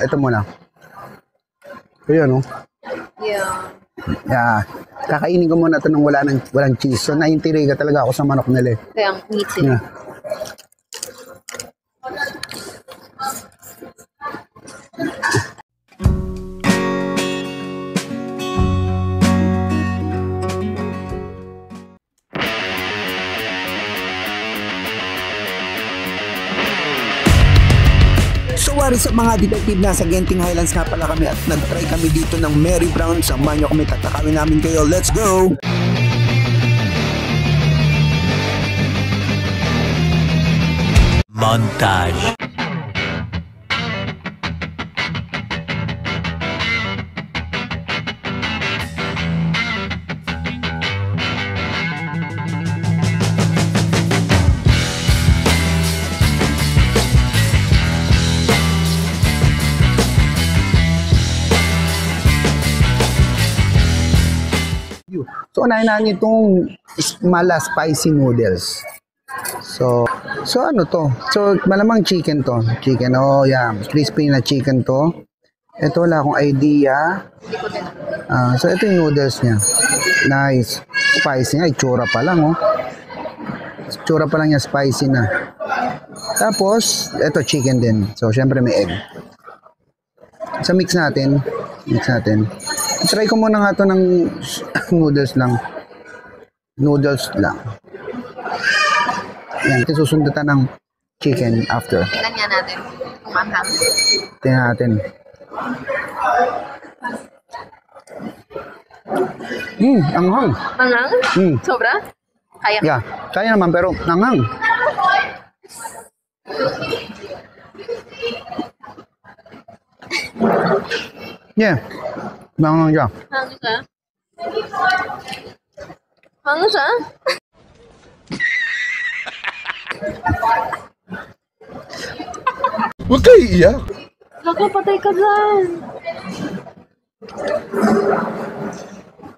Ito muna. Ayan, oh. Yeah. Yeah. Kakainin ko muna ito nung walang cheese. So, naintriga talaga ako sa manok nila. Kaya, me too. Yeah. So what is up mga detective, nasa Genting Highlands nga pala kami at nag-try kami dito ng Mary Brown. Samahan nyo kami, tatakawin namin kayo. Let's go! Montage. So unahin natin itong mala spicy noodles. So ano to? So malamang chicken to. Chicken, oh yeah. Crispy na chicken to. Ito wala akong idea. So ito yung noodles niya. Nice. Spicy nga. Itsura pa lang, oh. Itsura pa lang niya, spicy na. Tapos, ito chicken din. So syempre may egg. So mix natin. Try ko muna nga to ng noodles lang. Noodles lang. Yan, susundatan ng chicken after. Tingnan nga natin kung anghang. Tingnan natin. Anghang. Anghang? Sobra? Kaya? Yeah, kaya naman pero anghang. Yeah. Anghang siya. Hanggang siya? Hanggang siya? Huwag kayo iiyak. Naku, patay ka dyan.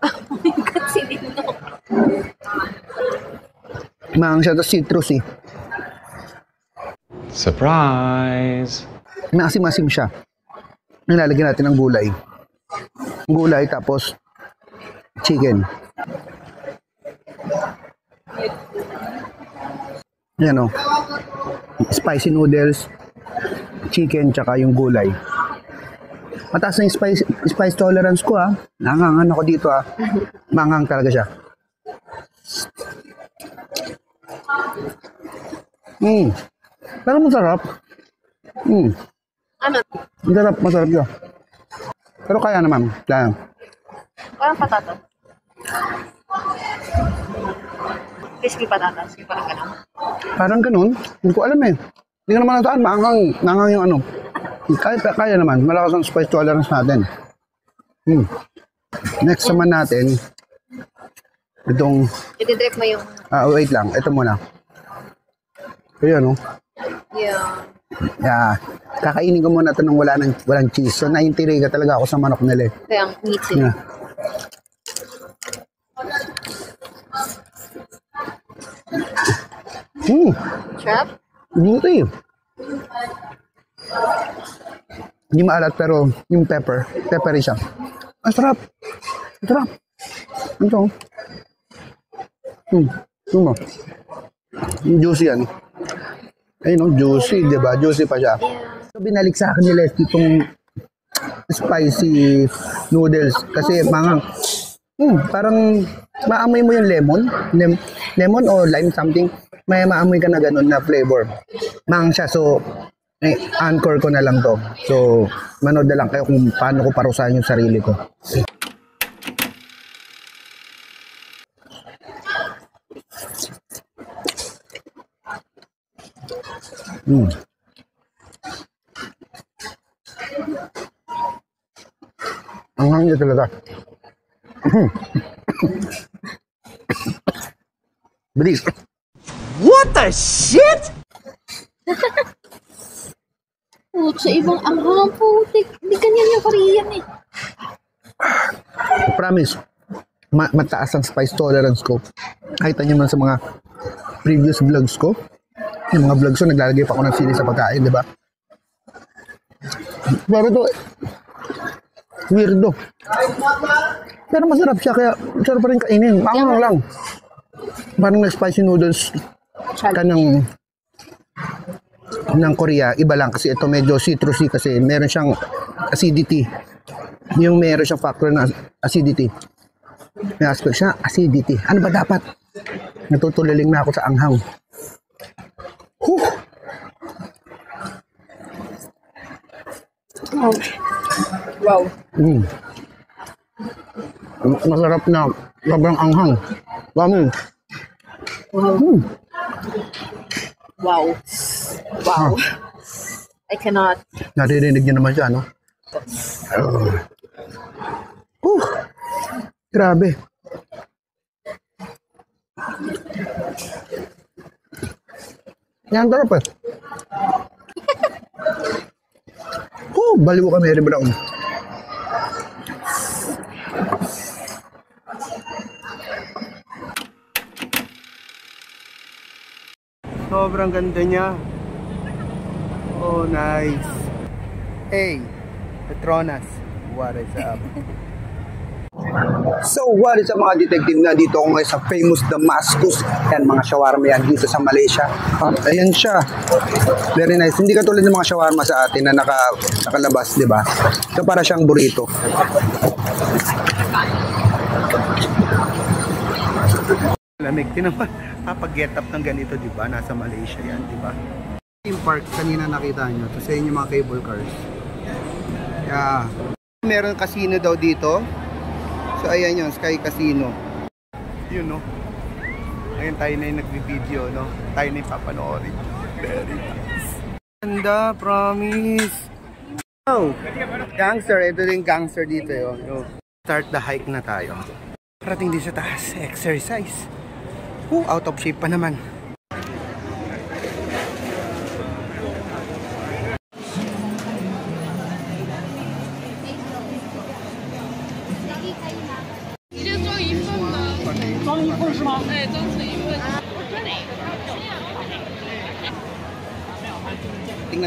Oh my God, si Nino. Anghang siya, tapos citrus eh. Surprise! Maasim-asim siya. Nilalagyan natin ng gulay. Gulay tapos chicken. Yan o. Spicy noodles, chicken, tsaka yung gulay. Mataas na yung spice tolerance ko ha. Nangangan ako dito ha. Manghang talaga siya. Pero masarap. Ano? Masarap siya. Pero kaya naman. Kaya. Parang patatas. Crispy patatas. Yung parang gano'n. Parang ganun. Hindi ko alam eh. Hindi ko naman nataan. Maangang yung ano. Kaya naman. Malakas ang spice tolerance natin. Next naman natin. Itong... I-drip mo yung... wait lang. Ito muna. Ayan o. Yeah. Yeah. Kakainin ko muna ito nung walang cheese. So, naintriga talaga ako sa manok nila. Kaya, me too. Yeah. Trap? Buti. Hindi maalat pero yung peppery siya. Ang sarap. Ang sarap. Ito. Yung juicy yan. Ayun, juicy, di ba? Juicy pa siya. So, binalik sa akin nila itong spicy noodles kasi parang maamoy mo yung lemon o lime something, may maamoy ka na ganun na flavor. Manghang siya, so anchor ko na lang to. So manood na lang kayo kung paano ko parusahan yung sarili ko. Ang hangin talaga. Bilis. What the shit? Sa ibang anghang putik. Hindi ganyan yung Korean eh. Promise. Mataas ang spice tolerance ko. Kahit nyo man sa mga previous vlogs ko. Yung mga vlogs ko, naglalagay pa ako ng sili sa pagkain, di ba? Pero to, weirdo. Pero masarap siya, kaya masarap pa rin kainin. Maangang lang. Parang na spicy noodles ka ng Korea, iba lang kasi ito medyo citrusy kasi meron siyang acidity. Yung meron siyang factor na acidity. May aspect siya, acidity. Ano ba dapat? Natutulaling na ako sa anghang. Huh! Wow. Masarap na sobrang anghang. Dami. Wow. Wow. Wow. I cannot. Naririnig niyo naman siya, no? Grabe. Yan, sarap eh. Baliw ka, Mary Brown. Sobrang ganda niya. Oh, nice. Hey, Petronas, what is up? So, what is up mga detective, na dito ako ngayon sa famous Damascus. Yan, mga shawarma yan dito sa Malaysia. Ayan siya. Very nice. Hindi katulad ng mga shawarma sa atin na nakalabas, di ba? So, para siyang burrito. Lamig din naman. Pag-get up ng ganito, di ba? Nasa Malaysia yan, di ba? Yung park, kanina nakita nyo. Tapos yun yung mga cable cars. Yeah. Meron casino daw dito. So, ayan yun, Sky Casino. Yun, no? Ayan, tayo na yung nagbi-video, no? Tayo na yung papanoorin. Very nice. Ganda, promise. Oh, gangster. Ito din gangster dito, yun. Start the hike na tayo. Parating din sa taas, exercise. Out of shape pa naman.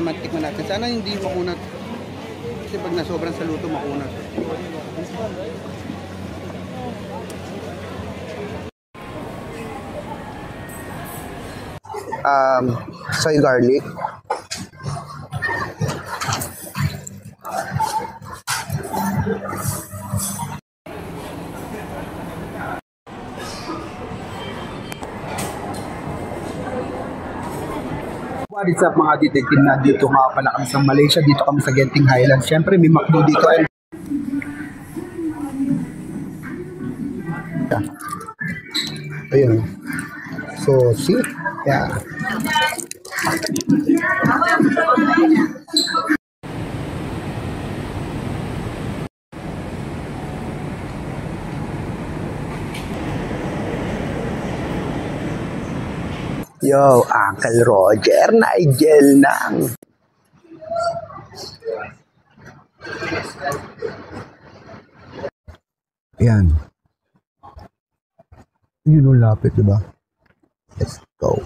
Tikman natin. Sana hindi makunat. Kasi pag nasobrang sa luto, makunat. Soy garlic. What is up mga detective, na dito nga pala kami sa Malaysia, dito kami sa Genting Highlands. Siyempre may McDo dito. Ayun. So, see? Yeah. Yo, Uncle Roger, Nigel nang. Yan. Yun yung lapit, diba? Let's go.